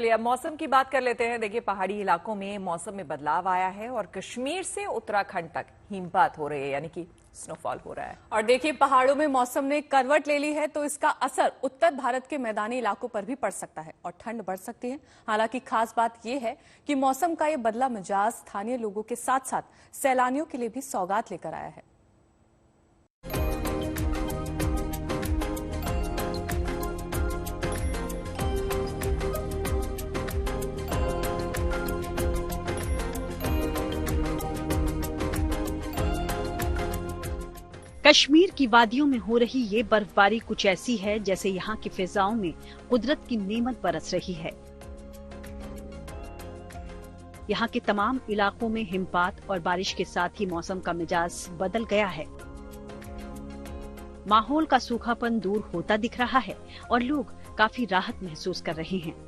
चलिए अब मौसम की बात कर लेते हैं। देखिए पहाड़ी इलाकों में मौसम में बदलाव आया है और कश्मीर से उत्तराखंड तक हिमपात हो रही है, यानी कि स्नोफॉल हो रहा है। और देखिए पहाड़ों में मौसम ने करवट ले ली है तो इसका असर उत्तर भारत के मैदानी इलाकों पर भी पड़ सकता है और ठंड बढ़ सकती है। हालांकि खास बात यह है कि मौसम का ये बदला मिजाज स्थानीय लोगों के साथ साथ सैलानियों के लिए भी सौगात लेकर आया है। कश्मीर की वादियों में हो रही ये बर्फबारी कुछ ऐसी है जैसे यहाँ की फिजाओं में कुदरत की नेमत बरस रही है। यहाँ के तमाम इलाकों में हिमपात और बारिश के साथ ही मौसम का मिजाज बदल गया है। माहौल का सूखापन दूर होता दिख रहा है और लोग काफी राहत महसूस कर रहे हैं।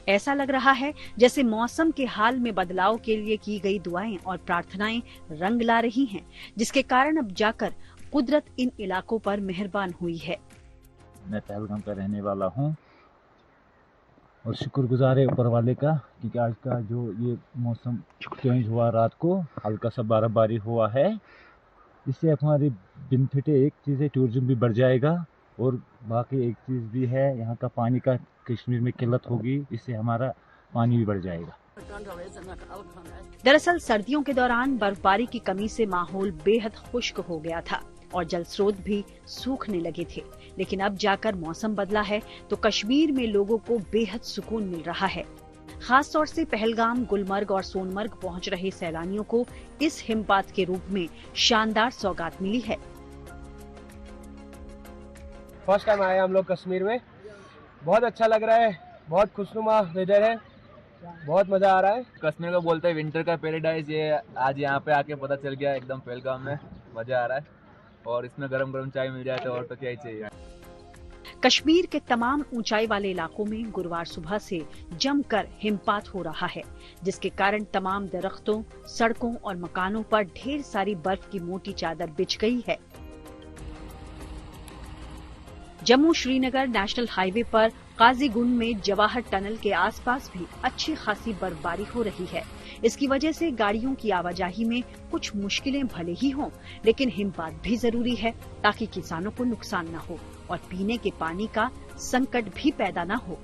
ऐसा लग रहा है जैसे मौसम के हाल में बदलाव के लिए की गई दुआएं और प्रार्थनाएं रंग ला रही हैं, जिसके कारण अब जाकर कुदरत इन इलाकों पर मेहरबान हुई है। मैं पहलगाम का रहने वाला हूं और शुक्रगुजार है ऊपर वाले का, क्योंकि आज का जो ये मौसम चेंज हुआ, रात को हल्का सा बर्फबारी हुआ है। इससे हमारी बेनिफिट एक चीज़ है, टूरिज्म भी बढ़ जाएगा और बाकी एक चीज़ भी है, यहाँ का पानी का कश्मीर में किल्लत होगी, इससे हमारा पानी भी बढ़ जाएगा। दरअसल सर्दियों के दौरान बर्फबारी की कमी से माहौल बेहद खुश्क हो गया था और जल स्रोत भी सूखने लगे थे, लेकिन अब जाकर मौसम बदला है तो कश्मीर में लोगों को बेहद सुकून मिल रहा है। खास तौर से पहलगाम, गुलमर्ग और सोनमर्ग पहुंच रहे सैलानियों को इस हिमपात के रूप में शानदार सौगात मिली है। फर्स्ट टाइम आए हम लोग कश्मीर में, बहुत अच्छा लग रहा है, बहुत खुशनुमा वेदर है, बहुत मजा आ रहा है। कश्मीर को बोलते हैं विंटर का पैराडाइज, ये आज यहाँ पे आके पता चल गया। एकदम पहलगाम में मजा आ रहा है और इसमें गरम गरम चाय मिल जाए तो और तो क्या ही चाहिए। कश्मीर के तमाम ऊंचाई वाले इलाकों में गुरुवार सुबह से जमकर हिमपात हो रहा है, जिसके कारण तमाम दरख्तों, सड़कों और मकानों पर ढेर सारी बर्फ की मोटी चादर बिछ गई है। जम्मू श्रीनगर नेशनल हाईवे पर काजीगुंड में जवाहर टनल के आसपास भी अच्छी खासी बर्फबारी हो रही है। इसकी वजह से गाड़ियों की आवाजाही में कुछ मुश्किलें भले ही हों, लेकिन हिमपात भी जरूरी है ताकि किसानों को नुकसान न हो और पीने के पानी का संकट भी पैदा न हो।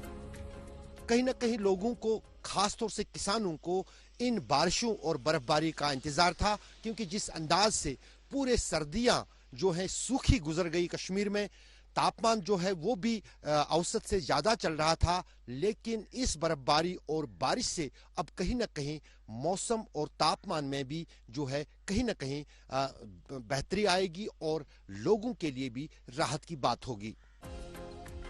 कहीं न कहीं लोगों को, खासतौर से किसानों को, इन बारिशों और बर्फबारी का इंतजार था, क्योंकि जिस अंदाज से पूरे सर्दियां जो है सूखी गुजर गई कश्मीर में, तापमान जो है वो भी औसत से ज्यादा चल रहा था, लेकिन इस बर्फबारी और बारिश से अब कहीं न कहीं मौसम और तापमान में भी जो है कहीं न कहीं बेहतरी आएगी और लोगों के लिए भी राहत की बात होगी।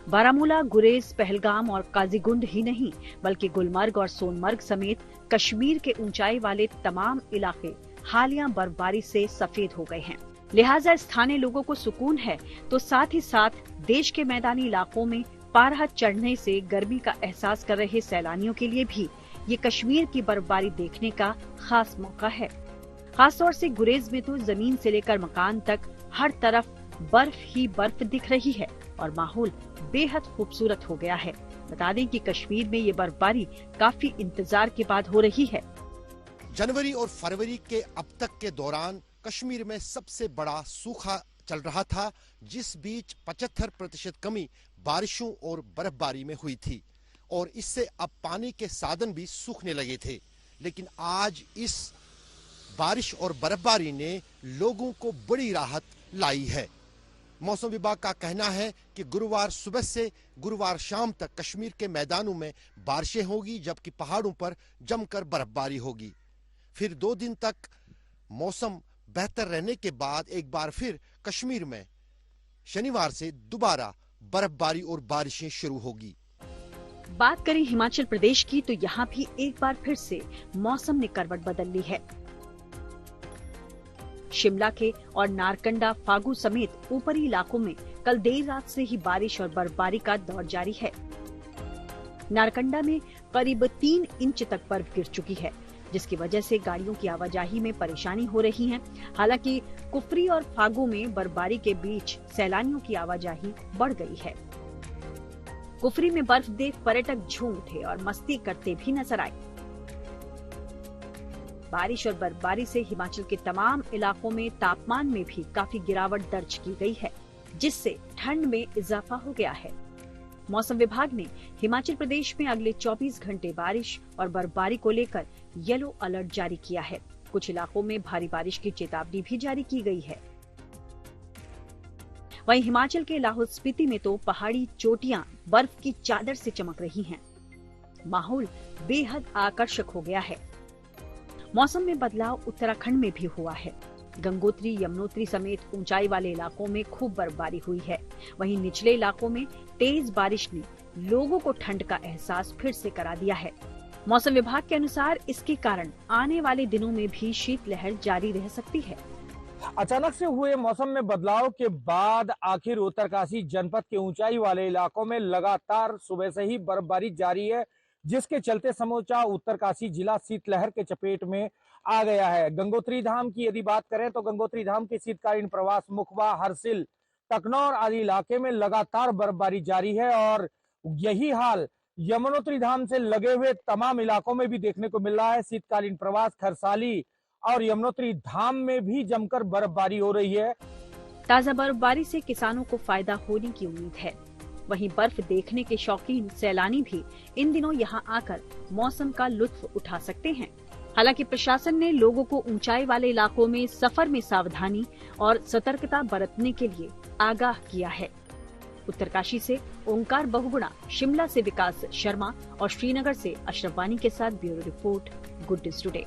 बारामूला, गुरेज, पहलगाम और काजीगुंड ही नहीं बल्कि गुलमर्ग और सोनमर्ग समेत कश्मीर के ऊंचाई वाले तमाम इलाके हालिया बर्फबारी से सफेद हो गए हैं। लिहाजा स्थानीय लोगों को सुकून है तो साथ ही साथ देश के मैदानी इलाकों में पारा चढ़ने से गर्मी का एहसास कर रहे सैलानियों के लिए भी ये कश्मीर की बर्फबारी देखने का खास मौका है। खासतौर से गुरेज में तो जमीन से लेकर मकान तक हर तरफ बर्फ ही बर्फ दिख रही है और माहौल बेहद खूबसूरत हो गया है। बता दें कि कश्मीर में ये बर्फबारी काफी इंतजार के बाद हो रही है। जनवरी और फरवरी के अब तक के दौरान कश्मीर में सबसे बड़ा सूखा चल रहा था, जिस बीच 75% कमी बारिशों और बर्फबारी में हुई थी और इससे अब पानी के साधन भी सूखने लगे थे। लेकिन आज इस बारिश और बर्फबारी ने लोगों को बड़ी राहत लाई है। मौसम विभाग का कहना है कि गुरुवार सुबह से गुरुवार शाम तक कश्मीर के मैदानों में बारिशें होगी, जबकि पहाड़ों पर जमकर बर्फबारी होगी। फिर 2 दिन तक मौसम बेहतर रहने के बाद एक बार फिर कश्मीर में शनिवार से दोबारा बर्फबारी और बारिशें शुरू होगी। बात करें हिमाचल प्रदेश की तो यहाँ भी एक बार फिर से मौसम ने करवट बदल ली है। शिमला के और नारकंडा, फागू समेत ऊपरी इलाकों में कल देर रात से ही बारिश और बर्फबारी का दौर जारी है। नारकंडा में करीब 3 इंच तक बर्फ गिर चुकी है, जिसकी वजह से गाड़ियों की आवाजाही में परेशानी हो रही है। हालांकि कुफरी और फागू में बर्फबारी के बीच सैलानियों की आवाजाही बढ़ गई है। कुफरी में बर्फ देख पर्यटक झूम उठे और मस्ती करते भी नजर आए। बारिश और बर्फबारी से हिमाचल के तमाम इलाकों में तापमान में भी काफी गिरावट दर्ज की गई है, जिससे ठंड में इजाफा हो गया है। मौसम विभाग ने हिमाचल प्रदेश में अगले 24 घंटे बारिश और बर्फबारी को लेकर येलो अलर्ट जारी किया है। कुछ इलाकों में भारी बारिश की चेतावनी भी जारी की गई है। वहीं हिमाचल के लाहौल स्पीति में तो पहाड़ी चोटियां बर्फ की चादर से चमक रही हैं। माहौल बेहद आकर्षक हो गया है। मौसम में बदलाव उत्तराखंड में भी हुआ है। गंगोत्री, यमुनोत्री समेत ऊंचाई वाले इलाकों में खूब बर्फबारी हुई है। वहीं निचले इलाकों में तेज बारिश ने लोगों को ठंड का एहसास फिर से करा दिया है। मौसम विभाग के अनुसार इसके कारण आने वाले दिनों में भी शीतलहर जारी रह सकती है। अचानक से हुए मौसम में बदलाव के बाद आखिर उत्तरकाशी जनपद के ऊंचाई वाले इलाकों में लगातार सुबह से ही बर्फबारी जारी है, जिसके चलते समूचा उत्तरकाशी जिला शीतलहर के चपेट में आ गया है। गंगोत्री धाम की यदि बात करें तो गंगोत्री धाम के शीतकालीन प्रवास मुखबा, हरसिल, तकनौर आदि इलाके में लगातार बर्फबारी जारी है और यही हाल यमुनोत्री धाम से लगे हुए तमाम इलाकों में भी देखने को मिल रहा है। शीतकालीन प्रवास, खरसाली और यमुनोत्री धाम में भी जमकर बर्फबारी हो रही है। ताजा बर्फबारी से किसानों को फायदा होने की उम्मीद है। वहीं बर्फ देखने के शौकीन सैलानी भी इन दिनों यहां आकर मौसम का लुत्फ उठा सकते हैं। हालांकि प्रशासन ने लोगों को ऊंचाई वाले इलाकों में सफर में सावधानी और सतर्कता बरतने के लिए आगाह किया है। उत्तरकाशी से ओंकार बहुगुणा, शिमला से विकास शर्मा और श्रीनगर से अशरफ वानी के साथ bureau report, good news today.